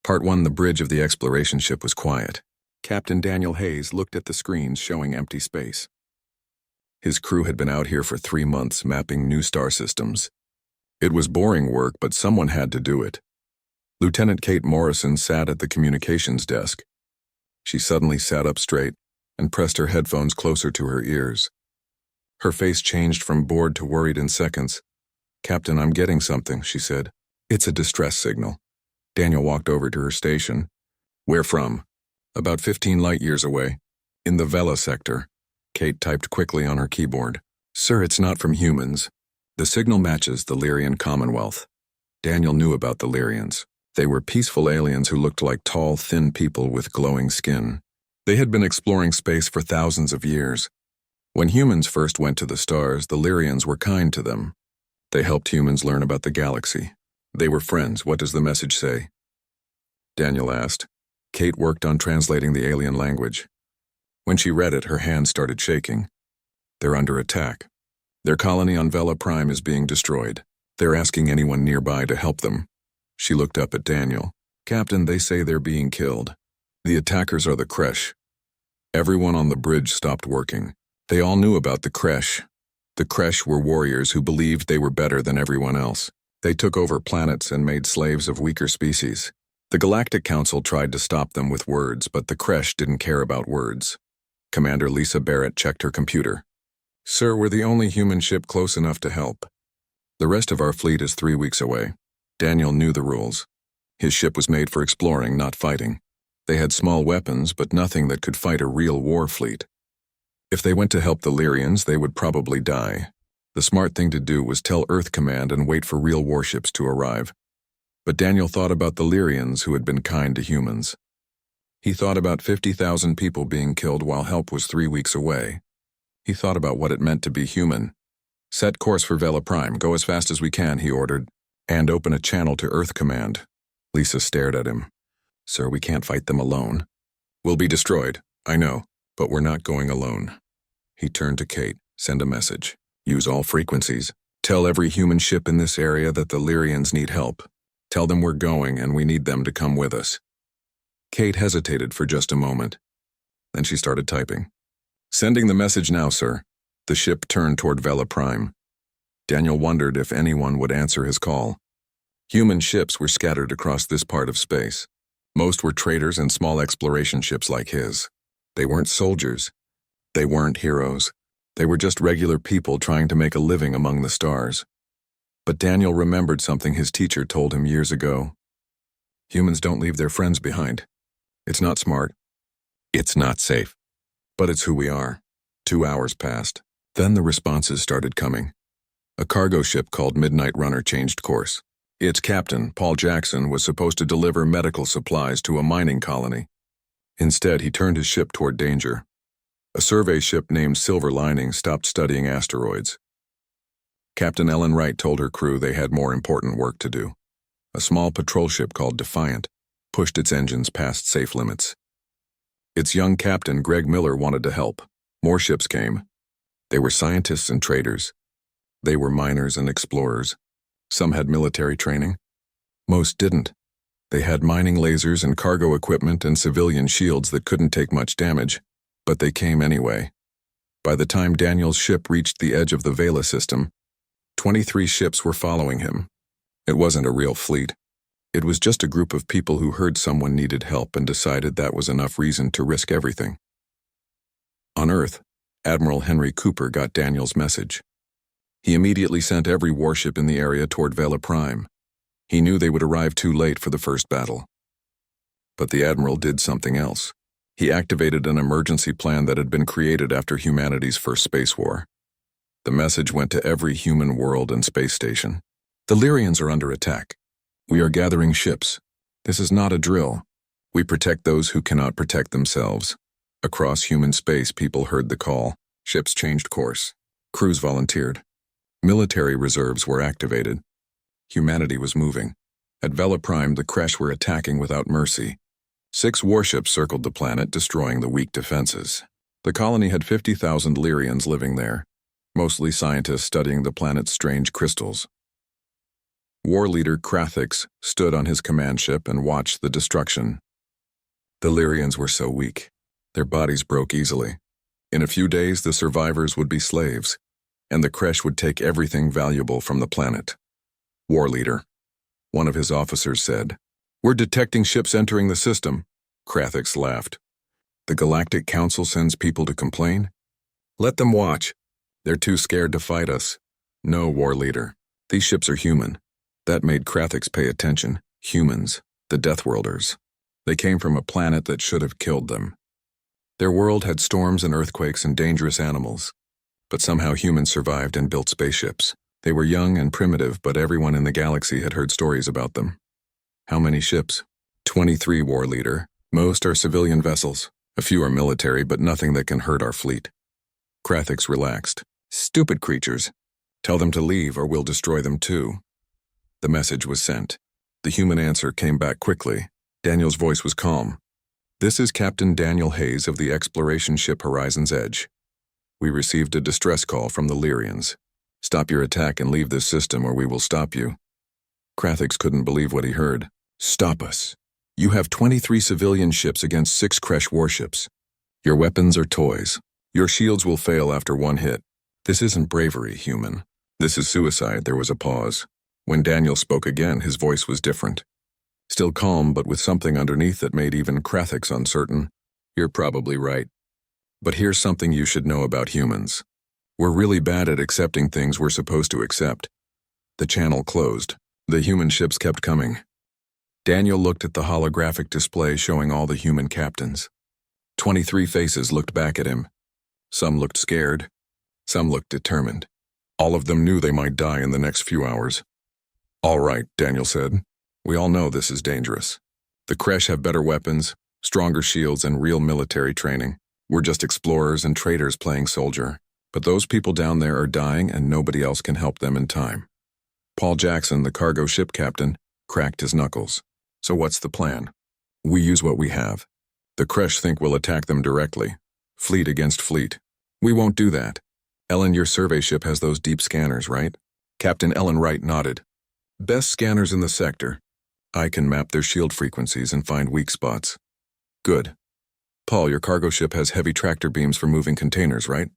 Part 1. The bridge of the exploration ship was quiet. Captain Daniel Hayes looked at the screens showing empty space. His crew had been out here for 3 months mapping new star systems. It was boring work, but someone had to do it. Lieutenant Kate Morrison sat at the communications desk. She suddenly sat up straight and pressed her headphones closer to her ears. Her face changed from bored to worried in seconds. "Captain, I'm getting something," she said. "It's a distress signal." Daniel walked over to her station. "Where from?" "About 15 light years away. In the Vela sector." Kate typed quickly on her keyboard. "Sir, it's not from humans. The signal matches the Lyrian Commonwealth." Daniel knew about the Lyrians. They were peaceful aliens who looked like tall, thin people with glowing skin. They had been exploring space for thousands of years. When humans first went to the stars, the Lyrians were kind to them. They helped humans learn about the galaxy. They were friends. "What does the message say?" Daniel asked. Kate worked on translating the alien language. When she read it, her hands started shaking. "They're under attack. Their colony on Vela Prime is being destroyed. They're asking anyone nearby to help them." She looked up at Daniel. "Captain, they say they're being killed. The attackers are the Kresh." Everyone on the bridge stopped working. They all knew about the Kresh. The Kresh were warriors who believed they were better than everyone else. They took over planets and made slaves of weaker species. The Galactic Council tried to stop them with words, but the Kresh didn't care about words. Commander Lisa Barrett checked her computer. "Sir, we're the only human ship close enough to help. The rest of our fleet is 3 weeks away." Daniel knew the rules. His ship was made for exploring, not fighting. They had small weapons, but nothing that could fight a real war fleet. If they went to help the Lyrians, they would probably die. The smart thing to do was tell Earth Command and wait for real warships to arrive. But Daniel thought about the Lyrians who had been kind to humans. He thought about 50,000 people being killed while help was 3 weeks away. He thought about what it meant to be human. "Set course for Vela Prime. Go as fast as we can," he ordered. "And open a channel to Earth Command." Lisa stared at him. "Sir, we can't fight them alone." "We'll be destroyed, I know, but we're not going alone." He turned to Kate. "Send a message. Use all frequencies. Tell every human ship in this area that the Lyrians need help. Tell them we're going and we need them to come with us." Kate hesitated for just a moment. Then she started typing. "Sending the message now, sir." The ship turned toward Vela Prime. Daniel wondered if anyone would answer his call. Human ships were scattered across this part of space. Most were traders and small exploration ships like his. They weren't soldiers. They weren't heroes. They were just regular people trying to make a living among the stars. But Daniel remembered something his teacher told him years ago. Humans don't leave their friends behind. It's not smart. It's not safe. But it's who we are. 2 hours passed. Then the responses started coming. A cargo ship called Midnight Runner changed course. Its captain, Paul Jackson, was supposed to deliver medical supplies to a mining colony. Instead, he turned his ship toward danger. A survey ship named Silver Lining stopped studying asteroids. Captain Ellen Wright told her crew they had more important work to do. A small patrol ship called Defiant pushed its engines past safe limits. Its young captain, Greg Miller, wanted to help. More ships came. They were scientists and traders. They were miners and explorers. Some had military training. Most didn't. They had mining lasers and cargo equipment and civilian shields that couldn't take much damage, but they came anyway. By the time Daniel's ship reached the edge of the Vela system, 23 ships were following him. It wasn't a real fleet. It was just a group of people who heard someone needed help and decided that was enough reason to risk everything. On Earth, Admiral Henry Cooper got Daniel's message. He immediately sent every warship in the area toward Vela Prime. He knew they would arrive too late for the first battle. But the Admiral did something else. He activated an emergency plan that had been created after humanity's first space war. The message went to every human world and space station. "The Lyrians are under attack. We are gathering ships. This is not a drill. We protect those who cannot protect themselves." Across human space, people heard the call. Ships changed course. Crews volunteered. Military reserves were activated. Humanity was moving. At Vela Prime, the Kresh were attacking without mercy. 6 warships circled the planet, destroying the weak defenses. The colony had 50,000 Lyrians living there, mostly scientists studying the planet's strange crystals. War leader Krathix stood on his command ship and watched the destruction. The Lyrians were so weak. Their bodies broke easily. In a few days, the survivors would be slaves, and the Kresh would take everything valuable from the planet. War leader, one of his officers said, "We're detecting ships entering the system." Krathix laughed. "The Galactic Council sends people to complain? Let them watch. They're too scared to fight us." "No, war leader. These ships are human." That made Krathix pay attention. Humans, the Deathworlders. They came from a planet that should have killed them. Their world had storms and earthquakes and dangerous animals. But somehow humans survived and built spaceships. They were young and primitive, but everyone in the galaxy had heard stories about them. "How many ships?" 23, war leader. "Most are civilian vessels. A few are military, but nothing that can hurt our fleet." Krathix relaxed. "Stupid creatures. Tell them to leave or we'll destroy them too." The message was sent. The human answer came back quickly. Daniel's voice was calm. "This is Captain Daniel Hayes of the exploration ship Horizon's Edge. We received a distress call from the Lyrians. Stop your attack and leave this system or we will stop you." Krathix couldn't believe what he heard. "Stop us. You have 23 civilian ships against 6 Kresh warships. Your weapons are toys. Your shields will fail after one hit. This isn't bravery, human. This is suicide." There was a pause. When Daniel spoke again, his voice was different. Still calm, but with something underneath that made even Krathix uncertain. "You're probably right. But here's something you should know about humans. We're really bad at accepting things we're supposed to accept." The channel closed. The human ships kept coming. Daniel looked at the holographic display showing all the human captains. 23 faces looked back at him. Some looked scared. Some looked determined. All of them knew they might die in the next few hours. "All right," Daniel said. "We all know this is dangerous. The Kresh have better weapons, stronger shields, and real military training. We're just explorers and traders playing soldier. But those people down there are dying and nobody else can help them in time." Paul Jackson, the cargo ship captain, cracked his knuckles. "So what's the plan?" "We use what we have. The Kresh think we'll attack them directly. Fleet against fleet. We won't do that. Ellen, your survey ship has those deep scanners, right?" Captain Ellen Wright nodded. "Best scanners in the sector. I can map their shield frequencies and find weak spots." "Good. Paul, your cargo ship has heavy tractor beams for moving containers, right?"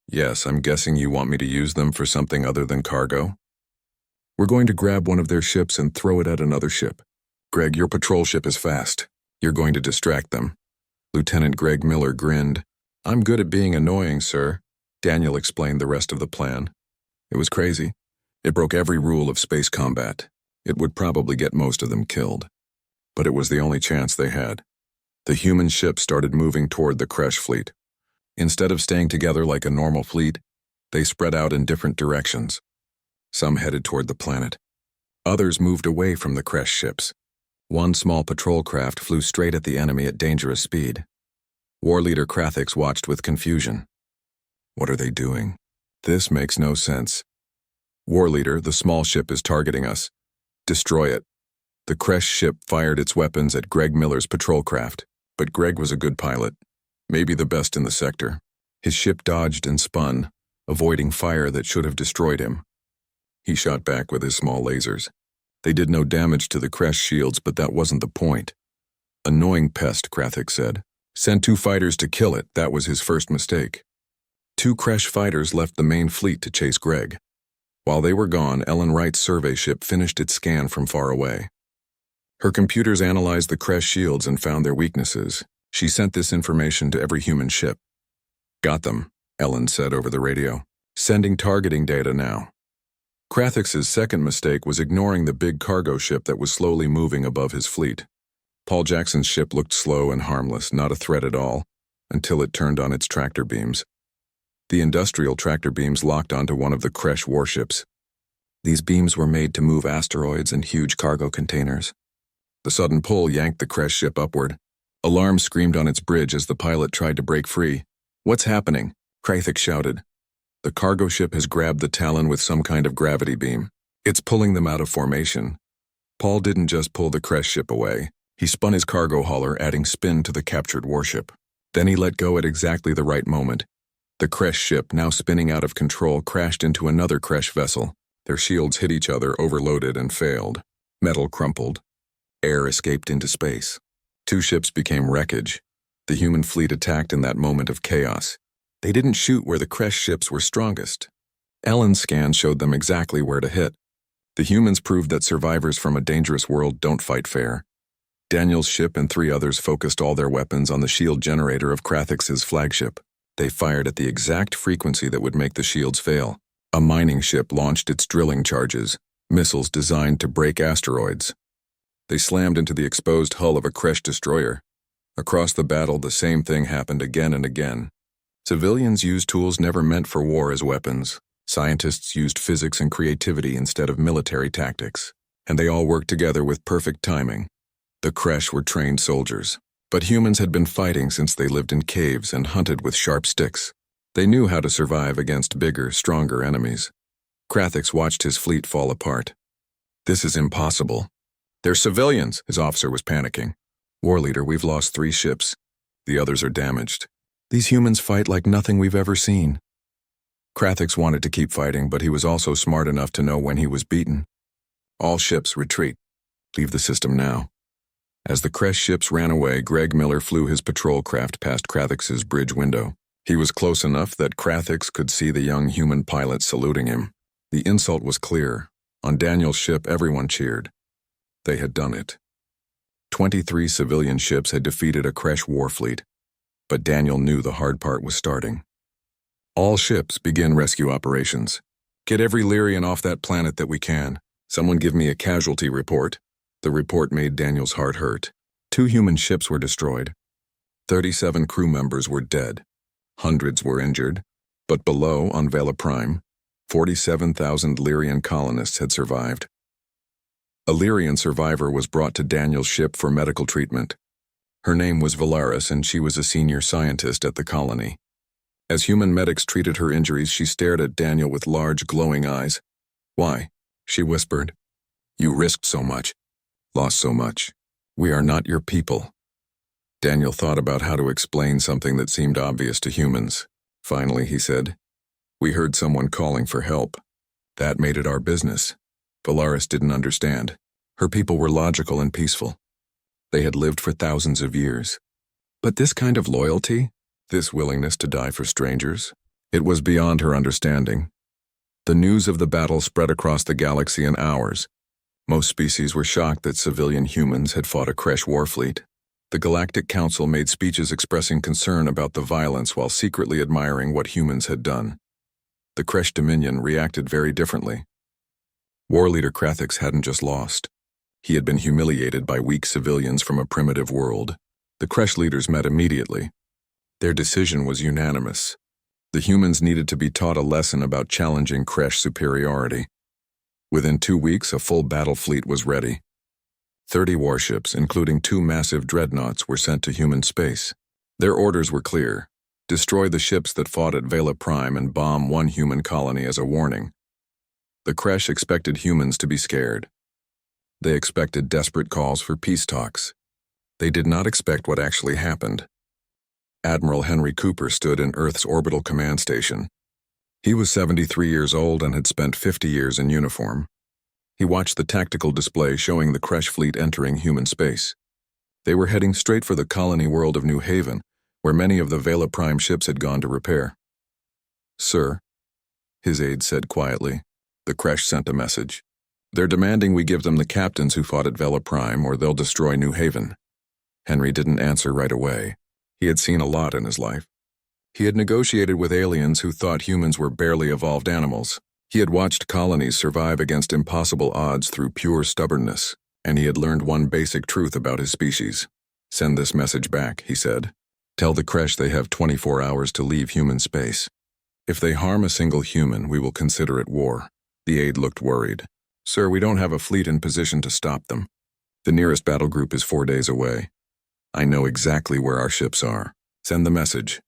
"Yes, I'm guessing you want me to use them for something other than cargo?" "We're going to grab one of their ships and throw it at another ship. Greg, your patrol ship is fast. You're going to distract them." Lieutenant Greg Miller grinned. "I'm good at being annoying, sir." Daniel explained the rest of the plan. It was crazy. It broke every rule of space combat. It would probably get most of them killed. But it was the only chance they had. The human ship started moving toward the Kresh fleet. Instead of staying together like a normal fleet, they spread out in different directions. Some headed toward the planet. Others moved away from the Kresh ships. One small patrol craft flew straight at the enemy at dangerous speed. War leader Krathix watched with confusion. "What are they doing? This makes no sense." "War leader, the small ship is targeting us. Destroy it." The Kresh ship fired its weapons at Greg Miller's patrol craft, but Greg was a good pilot, maybe the best in the sector. His ship dodged and spun, avoiding fire that should have destroyed him. He shot back with his small lasers. They did no damage to the Kresh shields, but that wasn't the point. "Annoying pest," Krathix said. "Send 2 fighters to kill it." That was his first mistake. 2 Kresh fighters left the main fleet to chase Greg. While they were gone, Ellen Wright's survey ship finished its scan from far away. Her computers analyzed the Kresh shields and found their weaknesses. She sent this information to every human ship. "Got them," Ellen said over the radio. "Sending targeting data now." Krathix's second mistake was ignoring the big cargo ship that was slowly moving above his fleet. Paul Jackson's ship looked slow and harmless, not a threat at all, until it turned on its tractor beams. The industrial tractor beams locked onto one of the Kresh warships. These beams were made to move asteroids and huge cargo containers. The sudden pull yanked the Kresh ship upward. Alarm screamed on its bridge as the pilot tried to break free. "What's happening?" Krathix shouted. "The cargo ship has grabbed the Talon with some kind of gravity beam. It's pulling them out of formation." Paul didn't just pull the Kresh ship away. He spun his cargo hauler, adding spin to the captured warship. Then he let go at exactly the right moment. The Kresh ship, now spinning out of control, crashed into another Kresh vessel. Their shields hit each other, overloaded, and failed. Metal crumpled. Air escaped into space. Two ships became wreckage. The human fleet attacked in that moment of chaos. They didn't shoot where the crashed ships were strongest. Ellen's scan showed them exactly where to hit. The humans proved that survivors from a dangerous world don't fight fair. Daniel's ship and 3 others focused all their weapons on the shield generator of Krathix's flagship. They fired at the exact frequency that would make the shields fail. A mining ship launched its drilling charges, missiles designed to break asteroids. They slammed into the exposed hull of a crashed destroyer. Across the battle, the same thing happened again and again. Civilians used tools never meant for war as weapons. Scientists used physics and creativity instead of military tactics. And they all worked together with perfect timing. The Kresh were trained soldiers. But humans had been fighting since they lived in caves and hunted with sharp sticks. They knew how to survive against bigger, stronger enemies. Krathix watched his fleet fall apart. This is impossible. They're civilians, his officer was panicking. War leader, we've lost 3 ships. The others are damaged. These humans fight like nothing we've ever seen. Krathix wanted to keep fighting, but he was also smart enough to know when he was beaten. All ships, retreat. Leave the system now. As the Kresh ships ran away, Greg Miller flew his patrol craft past Krathix's bridge window. He was close enough that Krathix could see the young human pilot saluting him. The insult was clear. On Daniel's ship, everyone cheered. They had done it. 23 civilian ships had defeated a Kresh war fleet. But Daniel knew the hard part was starting. All ships begin rescue operations. Get every Lyrian off that planet that we can. Someone give me a casualty report. The report made Daniel's heart hurt. 2 human ships were destroyed. 37 crew members were dead. Hundreds were injured. But below, on Vela Prime, 47,000 Lyrian colonists had survived. A Lyrian survivor was brought to Daniel's ship for medical treatment. Her name was Valaris, and she was a senior scientist at the colony. As human medics treated her injuries, she stared at Daniel with large, glowing eyes. "Why?" she whispered. "You risked so much. Lost so much. We are not your people." Daniel thought about how to explain something that seemed obvious to humans. Finally, he said, "We heard someone calling for help. That made it our business." Valaris didn't understand. Her people were logical and peaceful. They had lived for thousands of years. But this kind of loyalty, this willingness to die for strangers, it was beyond her understanding. The news of the battle spread across the galaxy in hours. Most species were shocked that civilian humans had fought a Kresh war fleet. The Galactic Council made speeches expressing concern about the violence while secretly admiring what humans had done. The Kresh Dominion reacted very differently. War leader Krathix hadn't just lost. He had been humiliated by weak civilians from a primitive world. The Kresh leaders met immediately. Their decision was unanimous. The humans needed to be taught a lesson about challenging Kresh superiority. Within 2 weeks, a full battle fleet was ready. 30 warships, including 2 massive dreadnoughts, were sent to human space. Their orders were clear: destroy the ships that fought at Vela Prime and bomb 1 human colony as a warning. The Kresh expected humans to be scared. They expected desperate calls for peace talks. They did not expect what actually happened. Admiral Henry Cooper stood in Earth's orbital command station. He was 73 years old and had spent 50 years in uniform. He watched the tactical display showing the Kresh fleet entering human space. They were heading straight for the colony world of New Haven, where many of the Vela Prime ships had gone to repair. "Sir," his aide said quietly, the Kresh sent a message. "They're demanding we give them the captains who fought at Vela Prime, or they'll destroy New Haven." Henry didn't answer right away. He had seen a lot in his life. He had negotiated with aliens who thought humans were barely evolved animals. He had watched colonies survive against impossible odds through pure stubbornness, and he had learned one basic truth about his species. "Send this message back," he said. "Tell the Kresh they have 24 hours to leave human space. If they harm a single human, we will consider it war." The aide looked worried. "Sir, we don't have a fleet in position to stop them. The nearest battle group is 4 days away. I know exactly where our ships are. Send the message."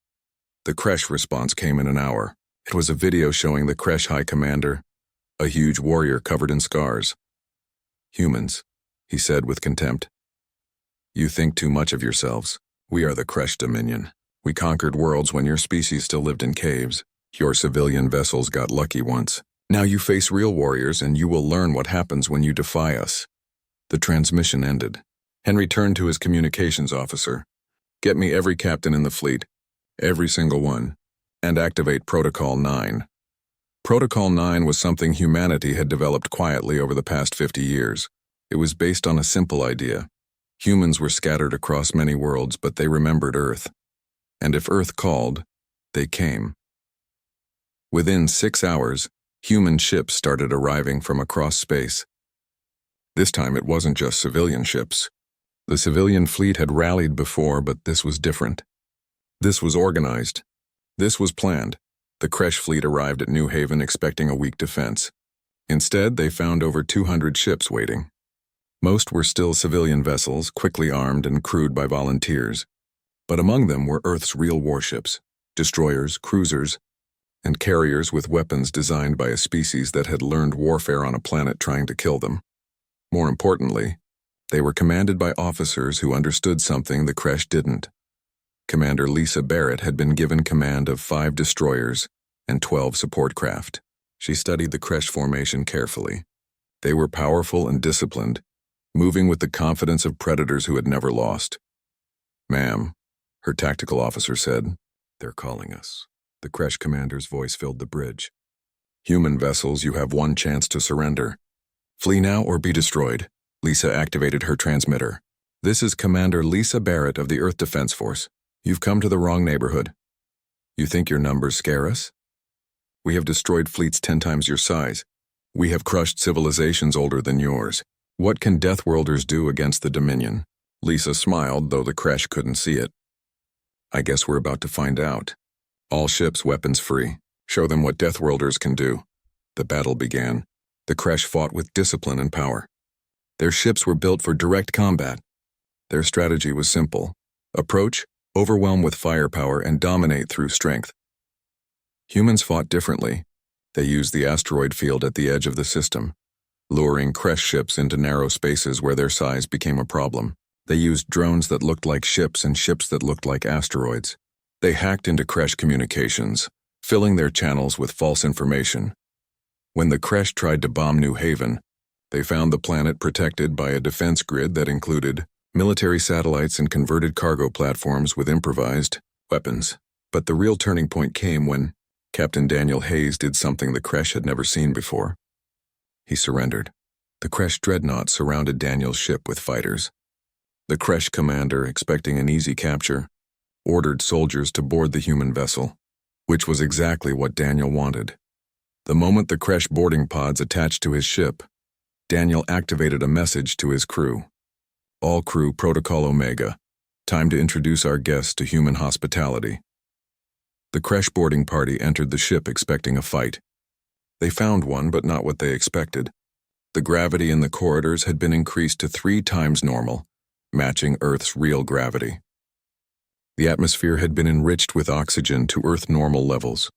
The Kresh response came in an hour. It was a video showing the Kresh High Commander, a huge warrior covered in scars. "Humans," he said with contempt. "You think too much of yourselves. We are the Kresh Dominion. We conquered worlds when your species still lived in caves. Your civilian vessels got lucky once. Now you face real warriors and you will learn what happens when you defy us." The transmission ended. Henry turned to his communications officer. "Get me every captain in the fleet, every single one, and activate Protocol 9. Protocol 9 was something humanity had developed quietly over the past 50 years. It was based on a simple idea. Humans were scattered across many worlds, but they remembered Earth. And if Earth called, they came. Within 6 hours, human ships started arriving from across space. This time it wasn't just civilian ships. The civilian fleet had rallied before, but this was different. This was organized. This was planned. The Kresh fleet arrived at New Haven expecting a weak defense. Instead, they found over 200 ships waiting. Most were still civilian vessels, quickly armed and crewed by volunteers. But among them were Earth's real warships, destroyers, cruisers, and carriers with weapons designed by a species that had learned warfare on a planet trying to kill them. More importantly, they were commanded by officers who understood something the Kresh didn't. Commander Lisa Barrett had been given command of 5 destroyers and 12 support craft. She studied the Kresh formation carefully. They were powerful and disciplined, moving with the confidence of predators who had never lost. "Ma'am," her tactical officer said. "They're calling us." The Kresh commander's voice filled the bridge. "Human vessels, you have one chance to surrender. Flee now or be destroyed." Lisa activated her transmitter. "This is Commander Lisa Barrett of the Earth Defense Force. You've come to the wrong neighborhood. You think your numbers scare us? We have destroyed fleets 10 times your size. We have crushed civilizations older than yours. What can Deathworlders do against the Dominion?" Lisa smiled, though the Kresh couldn't see it. "I guess we're about to find out. All ships weapons free. Show them what Deathworlders can do." The battle began. The Kresh fought with discipline and power. Their ships were built for direct combat. Their strategy was simple. Approach, overwhelm with firepower, and dominate through strength. Humans fought differently. They used the asteroid field at the edge of the system, luring Kresh ships into narrow spaces where their size became a problem. They used drones that looked like ships and ships that looked like asteroids. They hacked into Kresh communications, filling their channels with false information. When the Kresh tried to bomb New Haven, they found the planet protected by a defense grid that included military satellites and converted cargo platforms with improvised weapons. But the real turning point came when Captain Daniel Hayes did something the Kresh had never seen before. He surrendered. The Kresh dreadnought surrounded Daniel's ship with fighters. The Kresh commander, expecting an easy capture, ordered soldiers to board the human vessel, which was exactly what Daniel wanted. The moment the Kresh boarding pods attached to his ship, Daniel activated a message to his crew. "All crew, Protocol Omega. Time to introduce our guests to human hospitality." The Kresh boarding party entered the ship expecting a fight. They found one, but not what they expected. The gravity in the corridors had been increased to 3 times normal, matching Earth's real gravity. The atmosphere had been enriched with oxygen to Earth normal levels.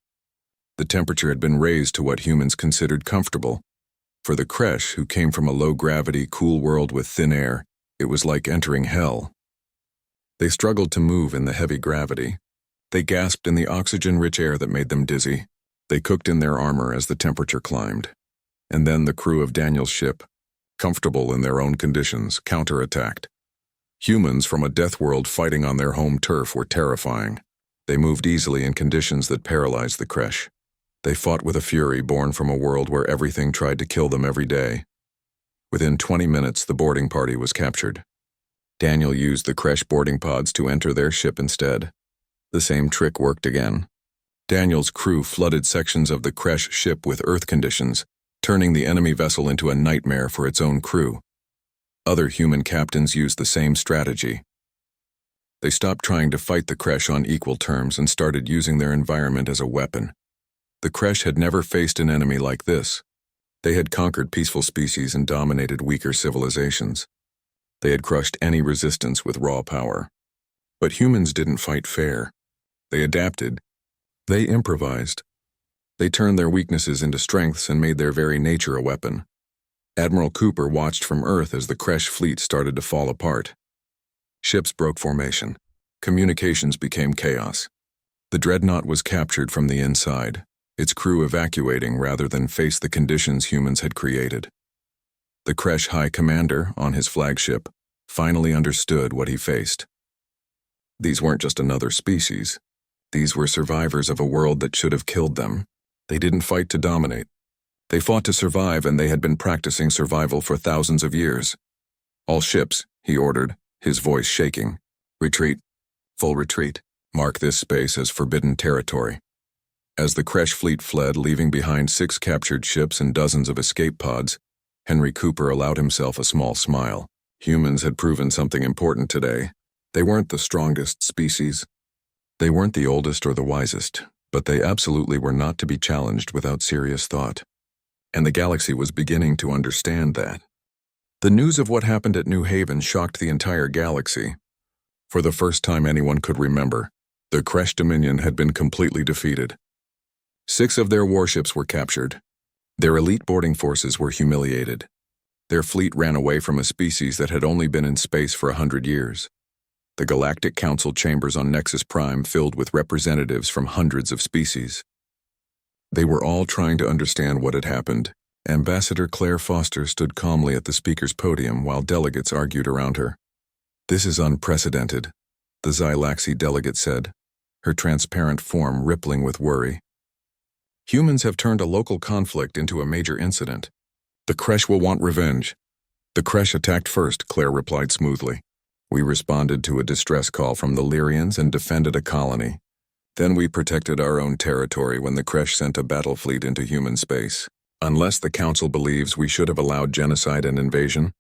The temperature had been raised to what humans considered comfortable. For the Kresh, who came from a low-gravity, cool world with thin air, it was like entering hell. They struggled to move in the heavy gravity. They gasped in the oxygen-rich air that made them dizzy. They cooked in their armor as the temperature climbed. And then the crew of Daniel's ship, comfortable in their own conditions, counterattacked. Humans from a death world fighting on their home turf were terrifying. They moved easily in conditions that paralyzed the Kresh. They fought with a fury born from a world where everything tried to kill them every day. Within 20 minutes, the boarding party was captured. Daniel used the Kresh boarding pods to enter their ship instead. The same trick worked again. Daniel's crew flooded sections of the Kresh ship with Earth conditions, turning the enemy vessel into a nightmare for its own crew. Other human captains used the same strategy. They stopped trying to fight the Kresh on equal terms and started using their environment as a weapon. The Kresh had never faced an enemy like this. They had conquered peaceful species and dominated weaker civilizations. They had crushed any resistance with raw power. But humans didn't fight fair. They adapted. They improvised. They turned their weaknesses into strengths and made their very nature a weapon. Admiral Cooper watched from Earth as the Kresh fleet started to fall apart. Ships broke formation. Communications became chaos. The dreadnought was captured from the inside. its crew evacuating rather than face the conditions humans had created. The Kresh High Commander, on his flagship, finally understood what he faced. These weren't just another species. These were survivors of a world that should have killed them. They didn't fight to dominate. They fought to survive, and they had been practicing survival for thousands of years. All ships, he ordered, his voice shaking. Retreat. Full retreat. Mark this space as forbidden territory. As the Kresh fleet fled, leaving behind 6 captured ships and dozens of escape pods, Henry Cooper allowed himself a small smile. Humans had proven something important today. They weren't the strongest species. They weren't the oldest or the wisest, but they absolutely were not to be challenged without serious thought. And the galaxy was beginning to understand that. The news of what happened at New Haven shocked the entire galaxy. For the first time anyone could remember, the Kresh Dominion had been completely defeated. 6 of their warships were captured. Their elite boarding forces were humiliated. Their fleet ran away from a species that had only been in space for 100 years. The Galactic Council chambers on Nexus Prime filled with representatives from hundreds of species. They were all trying to understand what had happened. Ambassador Claire Foster stood calmly at the speaker's podium while delegates argued around her. "This is unprecedented," the Xylaxi delegate said, her transparent form rippling with worry. "Humans have turned a local conflict into a major incident. The Kresh will want revenge." "The Kresh attacked first," Claire replied smoothly. "We responded to a distress call from the Lyrians and defended a colony. Then we protected our own territory when the Kresh sent a battle fleet into human space. Unless the Council believes we should have allowed genocide and invasion."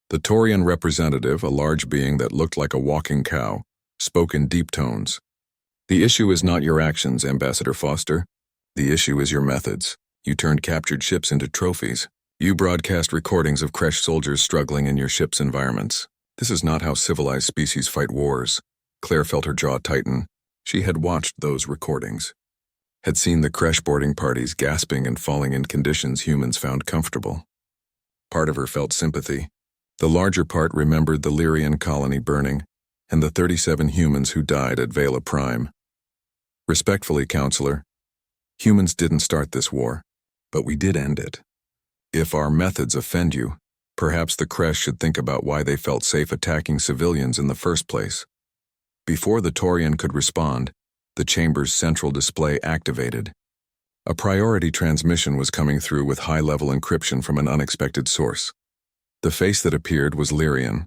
The Taurian representative, a large being that looked like a walking cow, spoke in deep tones. "The issue is not your actions, Ambassador Foster. The issue is your methods. You turned captured ships into trophies. You broadcast recordings of Kresh soldiers struggling in your ship's environments. This is not how civilized species fight wars." Claire felt her jaw tighten. She had watched those recordings, had seen the Kresh boarding parties gasping and falling in conditions humans found comfortable. Part of her felt sympathy. The larger part remembered the Lyrian colony burning and the 37 humans who died at Vela Prime. "Respectfully, Counselor, humans didn't start this war, but we did end it. If our methods offend you, perhaps the Kresh should think about why they felt safe attacking civilians in the first place." Before the Taurian could respond, the chamber's central display activated. A priority transmission was coming through with high-level encryption from an unexpected source. The face that appeared was Lyrian.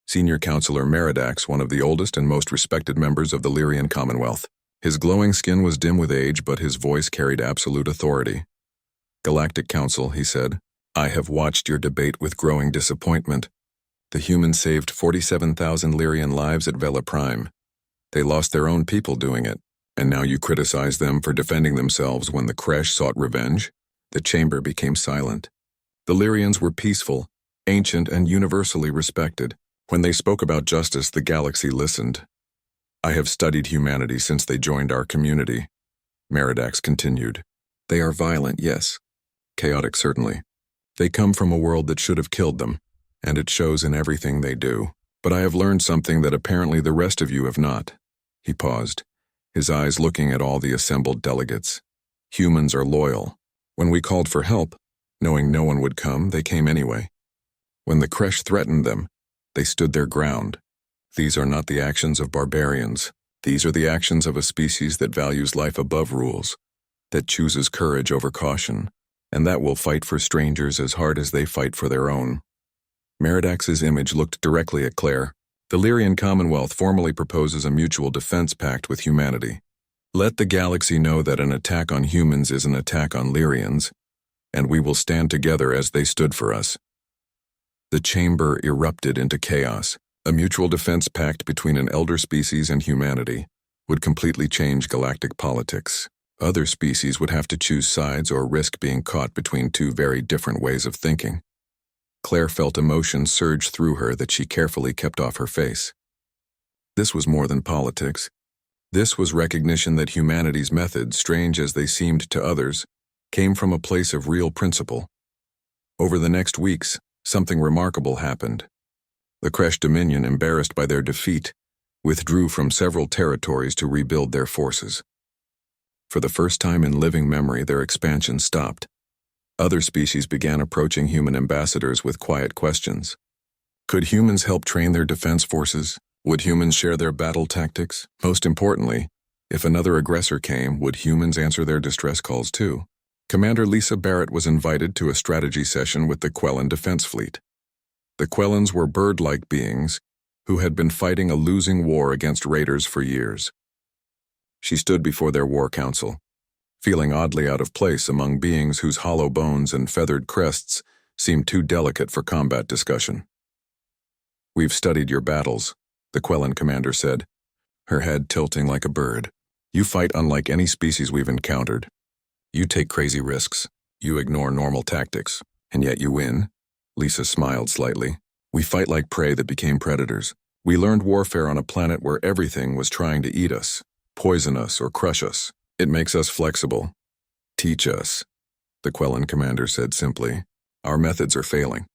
Senior Counselor Meridax, one of the oldest and most respected members of the Lyrian Commonwealth. His glowing skin was dim with age, but his voice carried absolute authority. "Galactic Council," he said, "I have watched your debate with growing disappointment. The humans saved 47,000 Lyrian lives at Vela Prime. They lost their own people doing it, and now you criticize them for defending themselves when the Kresh sought revenge?" The chamber became silent. The Lyrians were peaceful, ancient, and universally respected. When they spoke about justice, the galaxy listened. "I have studied humanity since they joined our community," Meridax continued. "They are violent, yes. Chaotic, certainly. They come from a world that should have killed them, and it shows in everything they do. But I have learned something that apparently the rest of you have not." He paused, his eyes looking at all the assembled delegates. "Humans are loyal. When we called for help, knowing no one would come, they came anyway. When the Kresh threatened them, they stood their ground. These are not the actions of barbarians. These are the actions of a species that values life above rules, that chooses courage over caution, and that will fight for strangers as hard as they fight for their own." Meridax's image looked directly at Claire. "The Lyrian Commonwealth formally proposes a mutual defense pact with humanity. Let the galaxy know that an attack on humans is an attack on Lyrians, and we will stand together as they stood for us." The chamber erupted into chaos. A mutual defense pact between an elder species and humanity would completely change galactic politics. Other species would have to choose sides or risk being caught between two very different ways of thinking. Claire felt emotion surge through her that she carefully kept off her face. This was more than politics. This was recognition that humanity's methods, strange as they seemed to others, came from a place of real principle. Over the next weeks, something remarkable happened. The Kresh Dominion, embarrassed by their defeat, withdrew from several territories to rebuild their forces. For the first time in living memory, their expansion stopped. Other species began approaching human ambassadors with quiet questions. Could humans help train their defense forces? Would humans share their battle tactics? Most importantly, if another aggressor came, would humans answer their distress calls too? Commander Lisa Barrett was invited to a strategy session with the Quellan Defense Fleet. The Quellans were bird-like beings who had been fighting a losing war against raiders for years. She stood before their war council, feeling oddly out of place among beings whose hollow bones and feathered crests seemed too delicate for combat discussion. "We've studied your battles," the Quellan commander said, her head tilting like a bird. "You fight unlike any species we've encountered. You take crazy risks. You ignore normal tactics. And yet you win." Lisa smiled slightly. "We fight like prey that became predators. We learned warfare on a planet where everything was trying to eat us, poison us, or crush us. It makes us flexible. Teach us," the Quellan commander said simply. "Our methods are failing."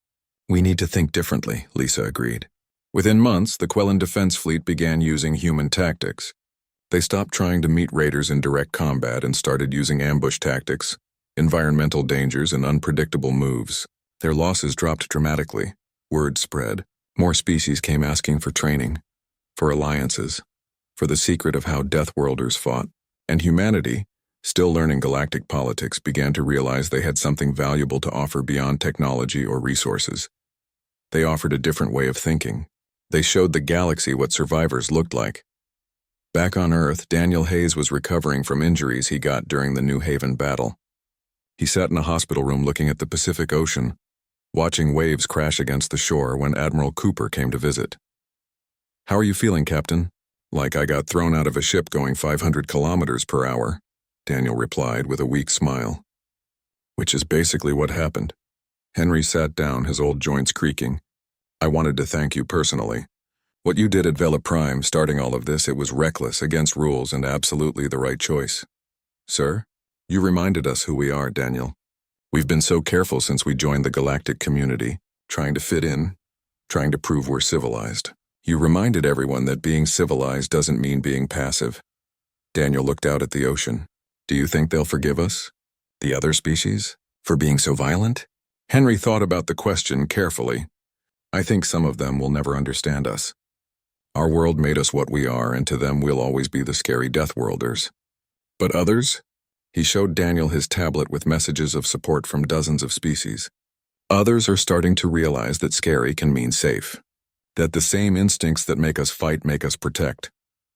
"We need to think differently," Lisa agreed. Within months, the Quellan Defense Fleet began using human tactics. They stopped trying to meet raiders in direct combat and started using ambush tactics, environmental dangers, and unpredictable moves. Their losses dropped dramatically. Word spread. More species came asking for training, for alliances, for the secret of how Deathworlders fought. And humanity, still learning galactic politics, began to realize they had something valuable to offer beyond technology or resources. They offered a different way of thinking. They showed the galaxy what survivors looked like. Back on Earth, Daniel Hayes was recovering from injuries he got during the New Haven battle. He sat in a hospital room looking at the Pacific Ocean, watching waves crash against the shore when Admiral Cooper came to visit. "How are you feeling, Captain?" "Like I got thrown out of a ship going 500 kilometers per hour, Daniel replied with a weak smile. "Which is basically what happened." Henry sat down, his old joints creaking. "I wanted to thank you personally. What you did at Vela Prime, starting all of this, it was reckless, against rules, and absolutely the right choice." "Sir? You reminded us who we are, Daniel. We've been so careful since we joined the galactic community, trying to fit in, trying to prove we're civilized. You reminded everyone that being civilized doesn't mean being passive." Daniel looked out at the ocean. "Do you think they'll forgive us? The other species? For being so violent?" Henry thought about the question carefully. "I think some of them will never understand us. Our world made us what we are, and to them we'll always be the scary Deathworlders. But others?" He showed Daniel his tablet with messages of support from dozens of species. "Others are starting to realize that scary can mean safe. That the same instincts that make us fight make us protect.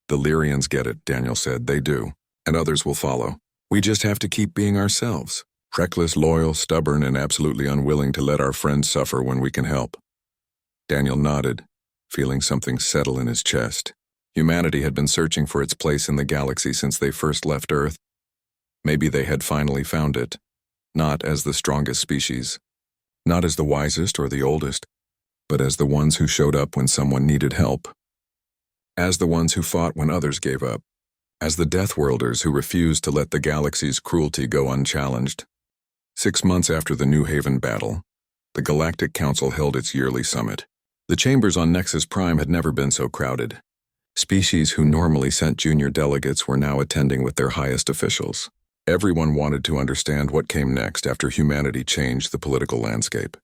The Lyrians get it," Daniel said. "They do. And others will follow. We just have to keep being ourselves. Reckless, loyal, stubborn, and absolutely unwilling to let our friends suffer when we can help." Daniel nodded, feeling something settle in his chest. Humanity had been searching for its place in the galaxy since they first left Earth. Maybe they had finally found it, not as the strongest species, not as the wisest or the oldest, but as the ones who showed up when someone needed help. As the ones who fought when others gave up. As the Deathworlders who refused to let the galaxy's cruelty go unchallenged. 6 months after the New Haven battle, the Galactic Council held its yearly summit. The chambers on Nexus Prime had never been so crowded. Species who normally sent junior delegates were now attending with their highest officials. Everyone wanted to understand what came next after humanity changed the political landscape.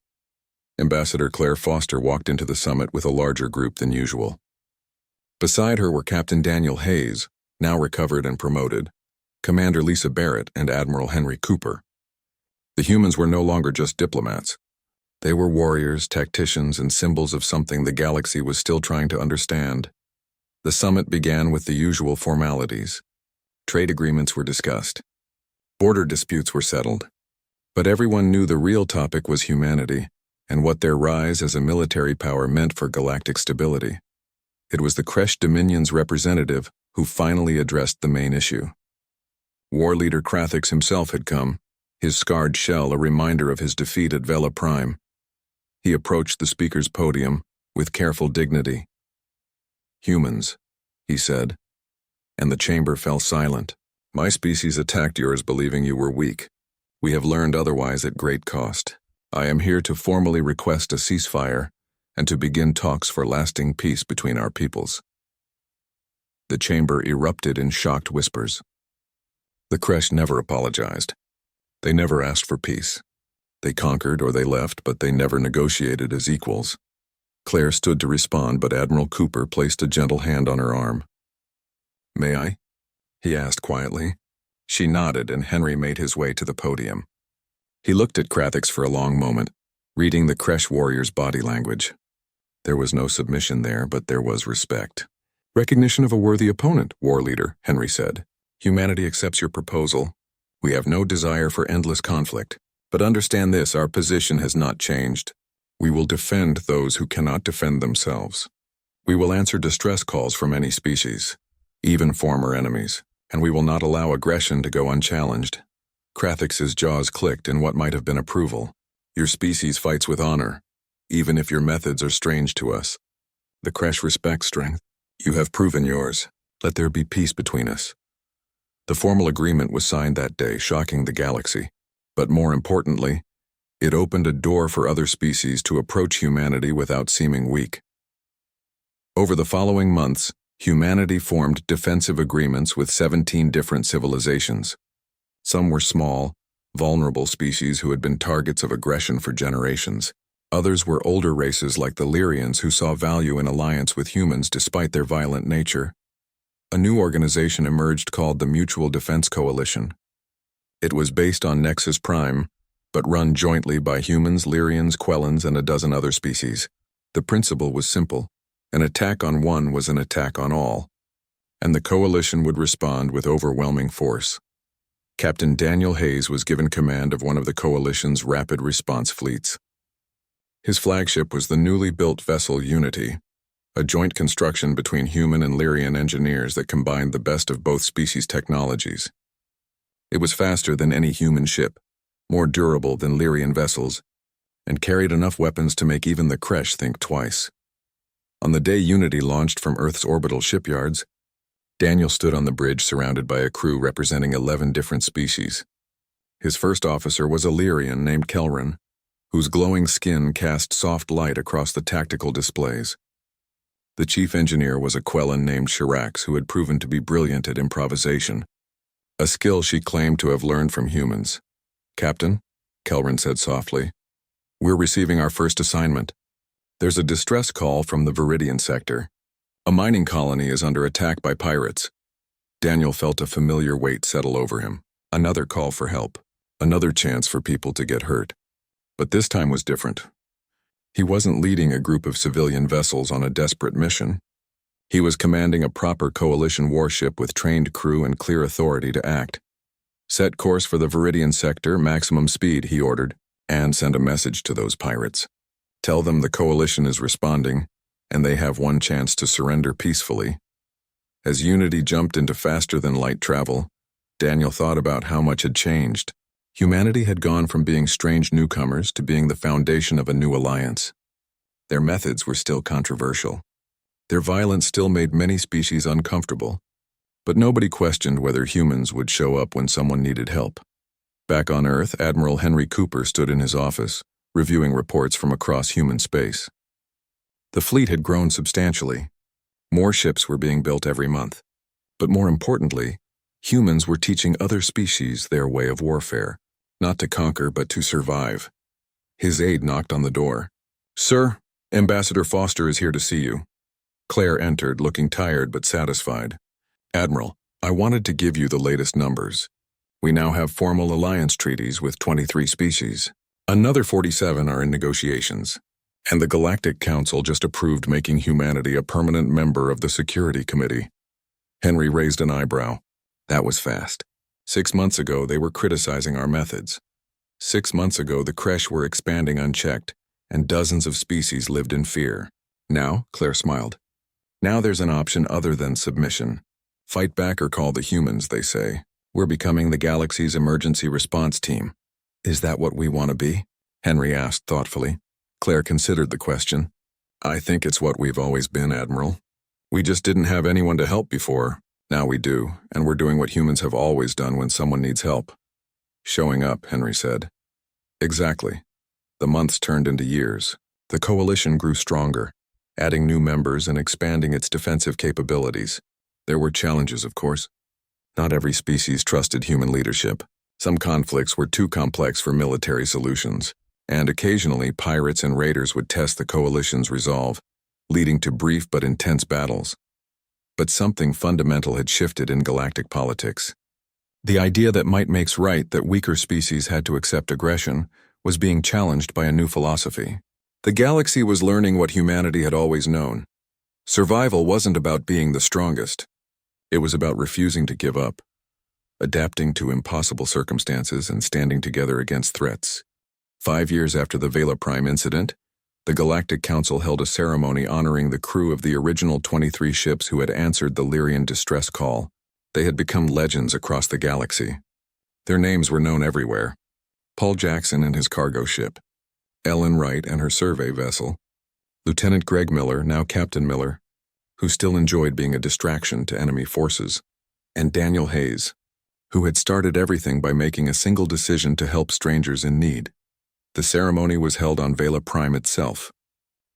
Ambassador Claire Foster walked into the summit with a larger group than usual. Beside her were Captain Daniel Hayes, now recovered and promoted, Commander Lisa Barrett, and Admiral Henry Cooper. The humans were no longer just diplomats. They were warriors, tacticians, and symbols of something the galaxy was still trying to understand. The summit began with the usual formalities. Trade agreements were discussed. Border disputes were settled. But everyone knew the real topic was humanity, and what their rise as a military power meant for galactic stability. It was the Kresh Dominion's representative who finally addressed the main issue. War leader Krathix himself had come, his scarred shell a reminder of his defeat at Vela Prime. He approached the speaker's podium with careful dignity. "Humans," he said, and the chamber fell silent. "My species attacked yours believing you were weak. We have learned otherwise at great cost. I am here to formally request a ceasefire and to begin talks for lasting peace between our peoples." The chamber erupted in shocked whispers. The Kresh never apologized. They never asked for peace. They conquered or they left, but they never negotiated as equals. Claire stood to respond, but Admiral Cooper placed a gentle hand on her arm. "May I?" he asked quietly. She nodded, and Henry made his way to the podium. He looked at Krathix for a long moment, reading the Kresh warrior's body language. There was no submission there, but there was respect. "Recognition of a worthy opponent, war leader," Henry said. "Humanity accepts your proposal. We have no desire for endless conflict. But understand this, our position has not changed. We will defend those who cannot defend themselves. We will answer distress calls from any species, even former enemies, and we will not allow aggression to go unchallenged." Krathix's jaws clicked in what might have been approval. "Your species fights with honor, even if your methods are strange to us. The Kresh respects strength. You have proven yours. Let there be peace between us." The formal agreement was signed that day, shocking the galaxy. But more importantly, it opened a door for other species to approach humanity without seeming weak. Over the following months, humanity formed defensive agreements with 17 different civilizations. Some were small, vulnerable species who had been targets of aggression for generations. Others were older races like the Lyrians who saw value in alliance with humans despite their violent nature. A new organization emerged called the Mutual Defense Coalition. It was based on Nexus Prime, but run jointly by humans, Lyrians, Quellans, and a dozen other species. The principle was simple. An attack on one was an attack on all, and the coalition would respond with overwhelming force. Captain Daniel Hayes was given command of one of the coalition's rapid response fleets. His flagship was the newly built vessel Unity, a joint construction between human and Lyrian engineers that combined the best of both species' technologies. It was faster than any human ship, more durable than Lyrian vessels, and carried enough weapons to make even the Kresh think twice. On the day Unity launched from Earth's orbital shipyards, Daniel stood on the bridge surrounded by a crew representing 11 different species. His first officer was a Lyrian named Kelrin, whose glowing skin cast soft light across the tactical displays. The chief engineer was a Quellan named Shirax, who had proven to be brilliant at improvisation, a skill she claimed to have learned from humans. "Captain," Kelrin said softly, "we're receiving our first assignment. There's a distress call from the Viridian sector. A mining colony is under attack by pirates." Daniel felt a familiar weight settle over him. Another call for help. Another chance for people to get hurt. But this time was different. He wasn't leading a group of civilian vessels on a desperate mission. He was commanding a proper coalition warship with trained crew and clear authority to act. "Set course for the Viridian sector, maximum speed," he ordered, "and send a message to those pirates. Tell them the coalition is responding, and they have one chance to surrender peacefully." As Unity jumped into faster-than-light travel, Daniel thought about how much had changed. Humanity had gone from being strange newcomers to being the foundation of a new alliance. Their methods were still controversial. Their violence still made many species uncomfortable, but nobody questioned whether humans would show up when someone needed help. Back on Earth, Admiral Henry Cooper stood in his office, reviewing reports from across human space. The fleet had grown substantially. More ships were being built every month. But more importantly, humans were teaching other species their way of warfare, not to conquer but to survive. His aide knocked on the door. "Sir, Ambassador Foster is here to see you." Claire entered, looking tired but satisfied. "Admiral, I wanted to give you the latest numbers. We now have formal alliance treaties with 23 species. Another 47 are in negotiations. And the Galactic Council just approved making humanity a permanent member of the Security Committee." Henry raised an eyebrow. That was fast. 6 months ago, they were criticizing our methods. 6 months ago, the Kresh were expanding unchecked, and dozens of species lived in fear. Now, Claire smiled. Now there's an option other than submission. Fight back or call the humans, they say. We're becoming the galaxy's emergency response team. Is that what we want to be? Henry asked thoughtfully. Claire considered the question. I think it's what we've always been, Admiral. We just didn't have anyone to help before. Now we do, and we're doing what humans have always done when someone needs help. Showing up, Henry said. Exactly. The months turned into years. The coalition grew stronger, adding new members and expanding its defensive capabilities. There were challenges, of course. Not every species trusted human leadership. Some conflicts were too complex for military solutions, and occasionally pirates and raiders would test the coalition's resolve, leading to brief but intense battles. But something fundamental had shifted in galactic politics. The idea that might makes right, that weaker species had to accept aggression, was being challenged by a new philosophy. The galaxy was learning what humanity had always known. Survival wasn't about being the strongest. It was about refusing to give up, adapting to impossible circumstances, and standing together against threats. 5 years after the Vela Prime incident, the Galactic Council held a ceremony honoring the crew of the original 23 ships who had answered the Lyrian distress call. They had become legends across the galaxy. Their names were known everywhere. Paul Jackson and his cargo ship, Ellen Wright and her survey vessel, Lieutenant Greg Miller, now Captain Miller, who still enjoyed being a distraction to enemy forces, and Daniel Hayes, who had started everything by making a single decision to help strangers in need. The ceremony was held on Vela Prime itself.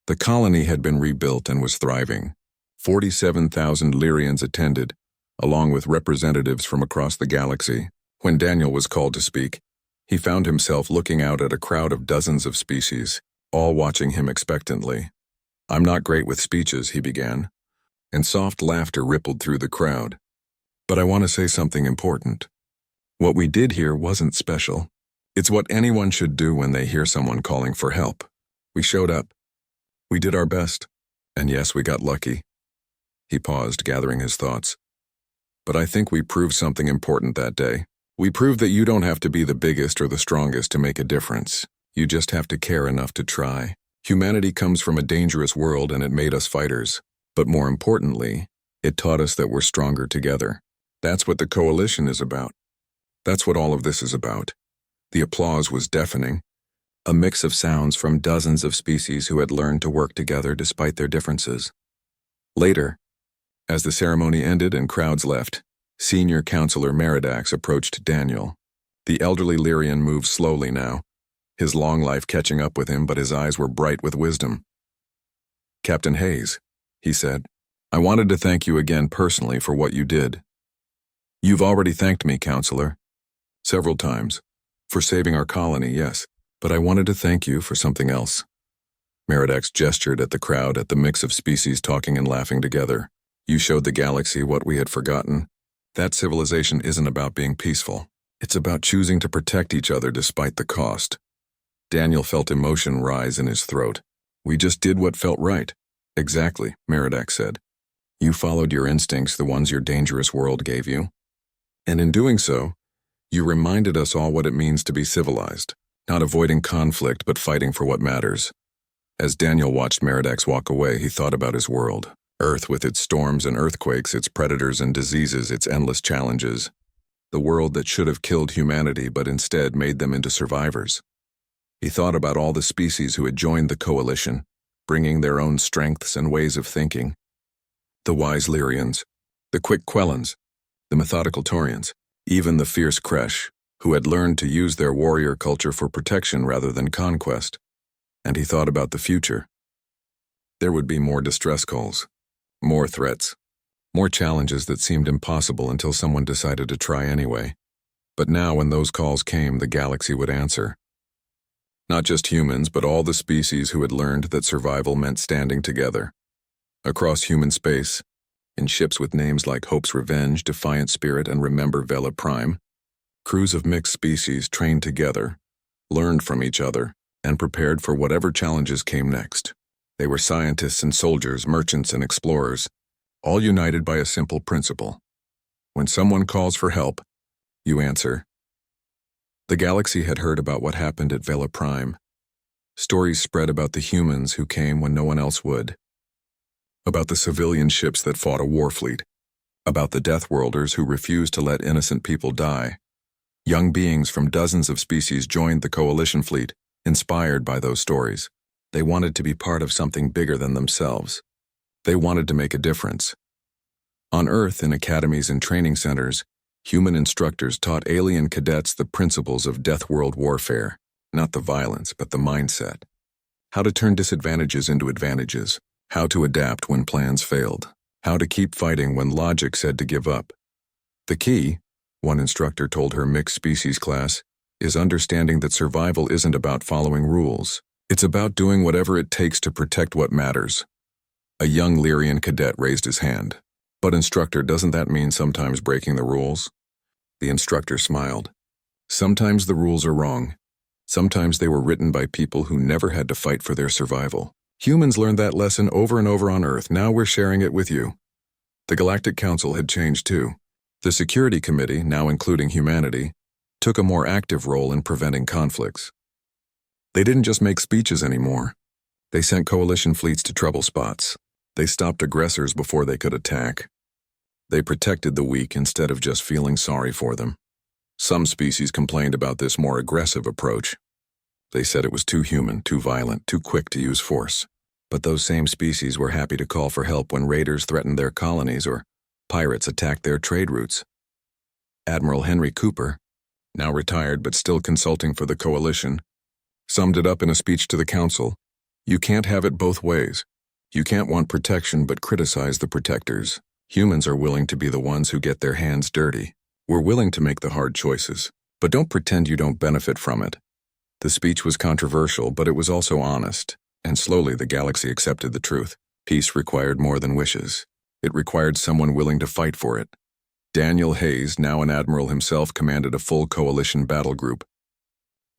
The colony had been rebuilt and was thriving. 47,000 Lyrians attended, along with representatives from across the galaxy. When Daniel was called to speak, he found himself looking out at a crowd of dozens of species, all watching him expectantly. "I'm not great with speeches," he began, and soft laughter rippled through the crowd. "But I want to say something important. What we did here wasn't special. It's what anyone should do when they hear someone calling for help. We showed up. We did our best. And yes, we got lucky." He paused, gathering his thoughts. "But I think we proved something important that day. We proved that you don't have to be the biggest or the strongest to make a difference. You just have to care enough to try. Humanity comes from a dangerous world, and it made us fighters. But more importantly, it taught us that we're stronger together. That's what the coalition is about. That's what all of this is about." The applause was deafening, a mix of sounds from dozens of species who had learned to work together despite their differences. Later, as the ceremony ended and crowds left, Senior Counselor Meridax approached Daniel. The elderly Lyrian moved slowly now, his long life catching up with him, but his eyes were bright with wisdom. "Captain Hayes," he said, "I wanted to thank you again personally for what you did." "You've already thanked me, Counselor. Several times. For saving our colony, yes, but I wanted to thank you for something else." Meridax gestured at the crowd, at the mix of species talking and laughing together. "You showed the galaxy what we had forgotten. That civilization isn't about being peaceful. It's about choosing to protect each other despite the cost." Daniel felt emotion rise in his throat. "We just did what felt right." "Exactly," Meridax said. "You followed your instincts, the ones your dangerous world gave you. And in doing so, you reminded us all what it means to be civilized, not avoiding conflict but fighting for what matters." As Daniel watched Meridax walk away, he thought about his world. Earth with its storms and earthquakes, its predators and diseases, its endless challenges. The world that should have killed humanity but instead made them into survivors. He thought about all the species who had joined the coalition, bringing their own strengths and ways of thinking. The wise Lyrians, the quick Quellans, the methodical Taurians, even the fierce Kresh, who had learned to use their warrior culture for protection rather than conquest. And he thought about the future. There would be more distress calls, more threats, more challenges that seemed impossible until someone decided to try anyway. But now when those calls came, the galaxy would answer. Not just humans, but all the species who had learned that survival meant standing together. Across human space, in ships with names like Hope's Revenge, Defiant Spirit, and Remember Vela Prime, crews of mixed species trained together, learned from each other, and prepared for whatever challenges came next. They were scientists and soldiers, merchants and explorers, all united by a simple principle. When someone calls for help, you answer. The galaxy had heard about what happened at Vela Prime. Stories spread about the humans who came when no one else would. About the civilian ships that fought a war fleet. About the Deathworlders who refused to let innocent people die. Young beings from dozens of species joined the coalition fleet, inspired by those stories. They wanted to be part of something bigger than themselves. They wanted to make a difference. On Earth, in academies and training centers, human instructors taught alien cadets the principles of Deathworld warfare, not the violence, but the mindset. How to turn disadvantages into advantages. How to adapt when plans failed. How to keep fighting when logic said to give up. The key, one instructor told her mixed species class, is understanding that survival isn't about following rules. It's about doing whatever it takes to protect what matters. A young Lyrian cadet raised his hand. But instructor, doesn't that mean sometimes breaking the rules? The instructor smiled. Sometimes the rules are wrong. Sometimes they were written by people who never had to fight for their survival. Humans learned that lesson over and over on Earth. Now we're sharing it with you. The Galactic Council had changed too. The Security Committee, now including humanity, took a more active role in preventing conflicts. They didn't just make speeches anymore. They sent coalition fleets to trouble spots. They stopped aggressors before they could attack. They protected the weak instead of just feeling sorry for them. Some species complained about this more aggressive approach. They said it was too human, too violent, too quick to use force. But those same species were happy to call for help when raiders threatened their colonies or pirates attacked their trade routes. Admiral Henry Cooper, now retired but still consulting for the coalition, summed it up in a speech to the council. You can't have it both ways. You can't want protection but criticize the protectors. Humans are willing to be the ones who get their hands dirty. We're willing to make the hard choices, but don't pretend you don't benefit from it. The speech was controversial, but it was also honest, and slowly the galaxy accepted the truth. Peace required more than wishes. It required someone willing to fight for it. Daniel Hayes, now an admiral himself, commanded a full coalition battle group.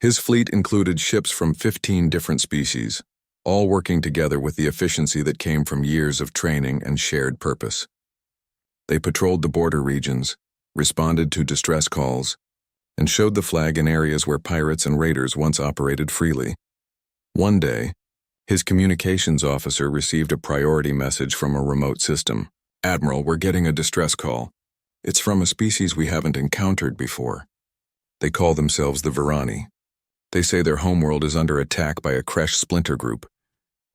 His fleet included ships from 15 different species, all working together with the efficiency that came from years of training and shared purpose. They patrolled the border regions, responded to distress calls, and showed the flag in areas where pirates and raiders once operated freely. One day, his communications officer received a priority message from a remote system. Admiral, we're getting a distress call. It's from a species we haven't encountered before. They call themselves the Virani. They say their homeworld is under attack by a Kresh splinter group.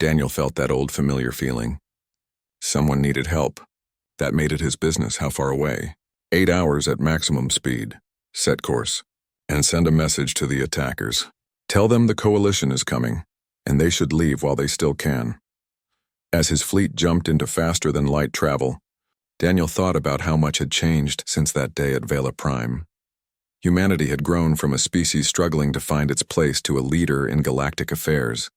Daniel felt that old familiar feeling. Someone needed help. That made it his business. How far away? 8 hours at maximum speed. Set course. And send a message to the attackers. Tell them the coalition is coming, and they should leave while they still can. As his fleet jumped into faster-than-light travel, Daniel thought about how much had changed since that day at Vela Prime. Humanity had grown from a species struggling to find its place to a leader in galactic affairs.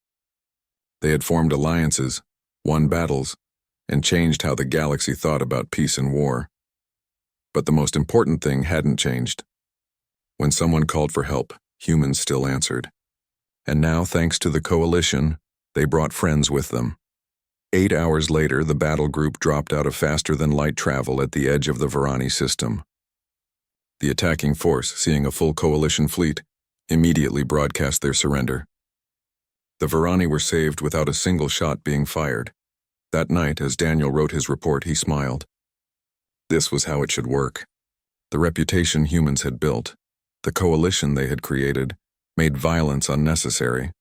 They had formed alliances, won battles, and changed how the galaxy thought about peace and war. But the most important thing hadn't changed. When someone called for help, humans still answered. And now, thanks to the coalition, they brought friends with them. 8 hours later, the battle group dropped out of faster-than-light travel at the edge of the Virani system. The attacking force, seeing a full coalition fleet, immediately broadcast their surrender. The Virani were saved without a single shot being fired. That night, as Daniel wrote his report, he smiled. This was how it should work. The reputation humans had built, the coalition they had created, made violence unnecessary.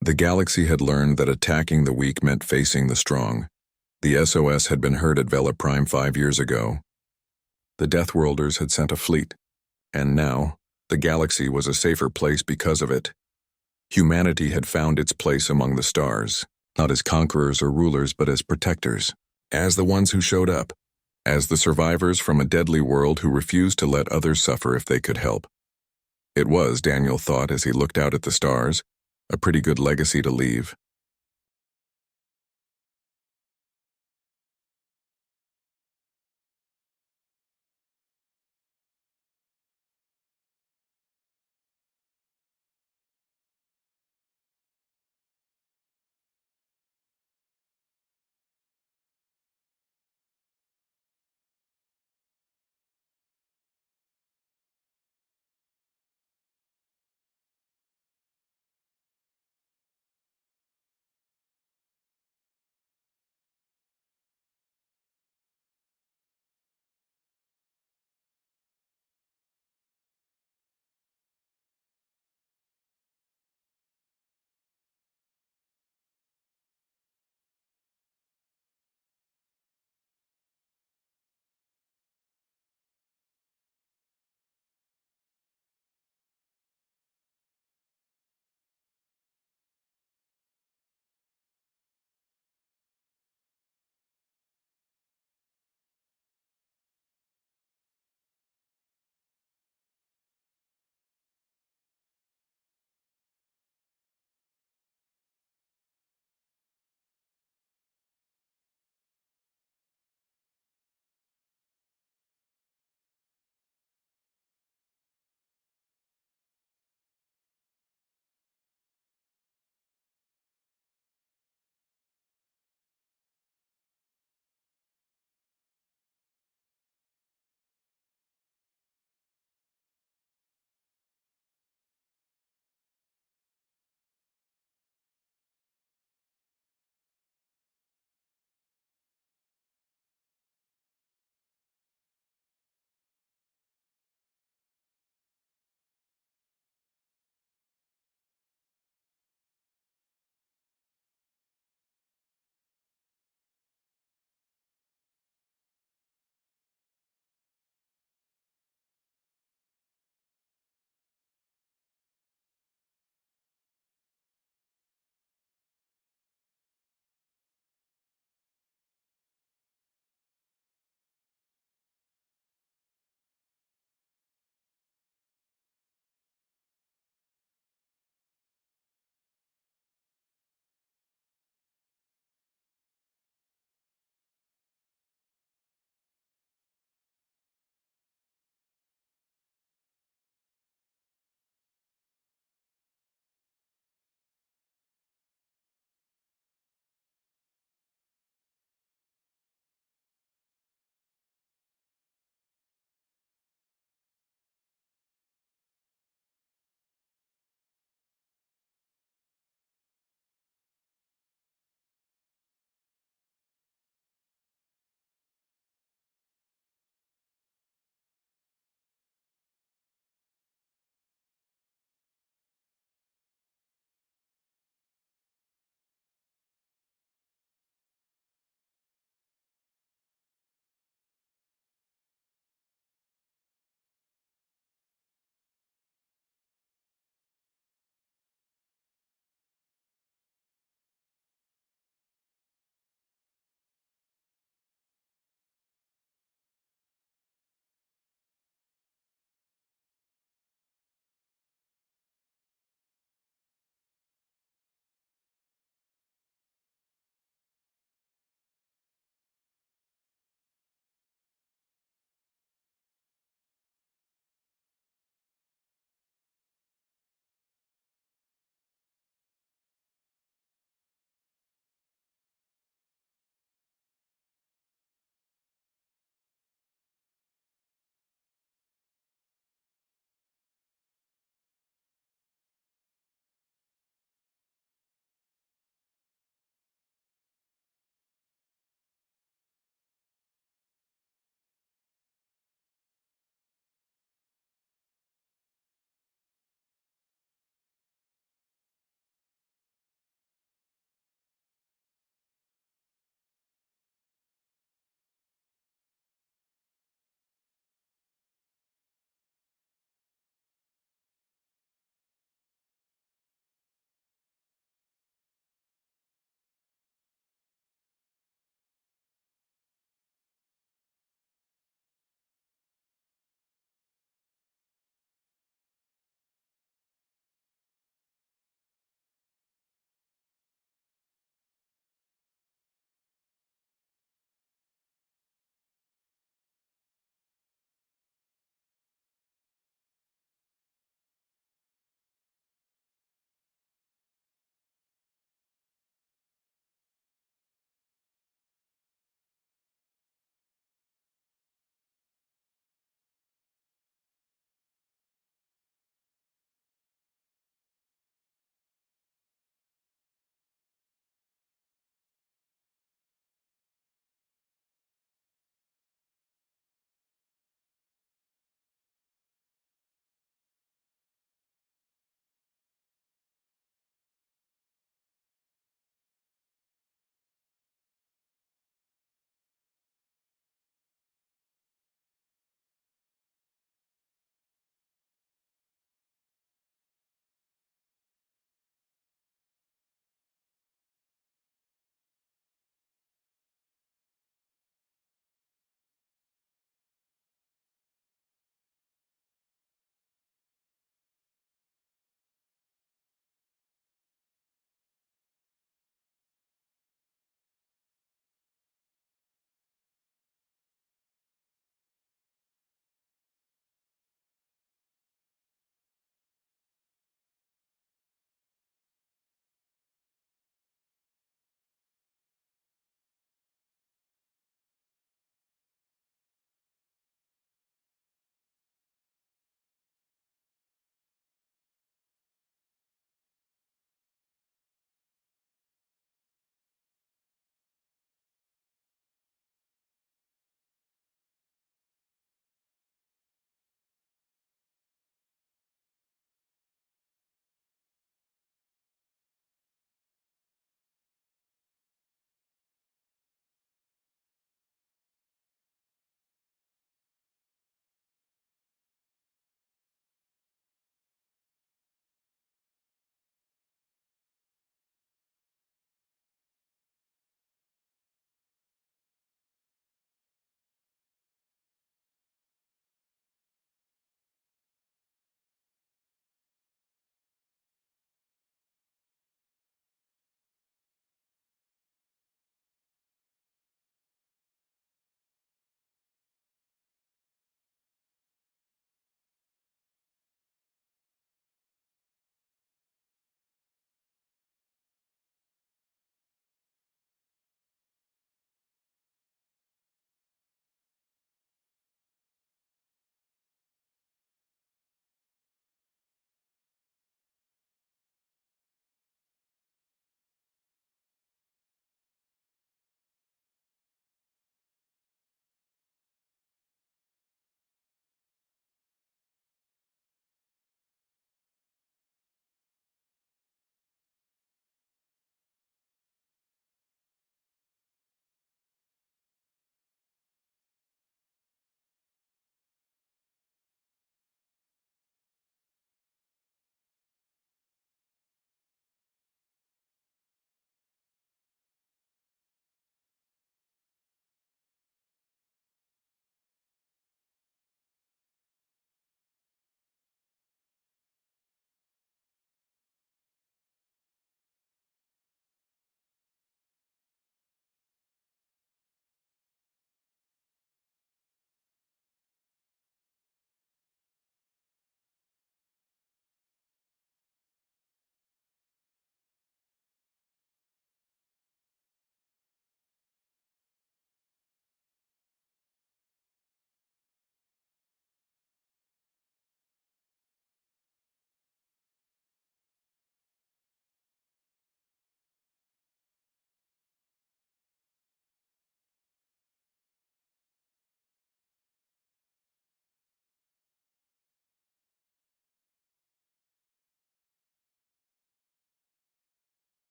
The galaxy had learned that attacking the weak meant facing the strong. The SOS had been heard at Vela Prime 5 years ago. The Deathworlders had sent a fleet, and now, the galaxy was a safer place because of it. Humanity had found its place among the stars, not as conquerors or rulers, but as protectors, as the ones who showed up, as the survivors from a deadly world who refused to let others suffer if they could help. It was, Daniel thought as he looked out at the stars, a pretty good legacy to leave.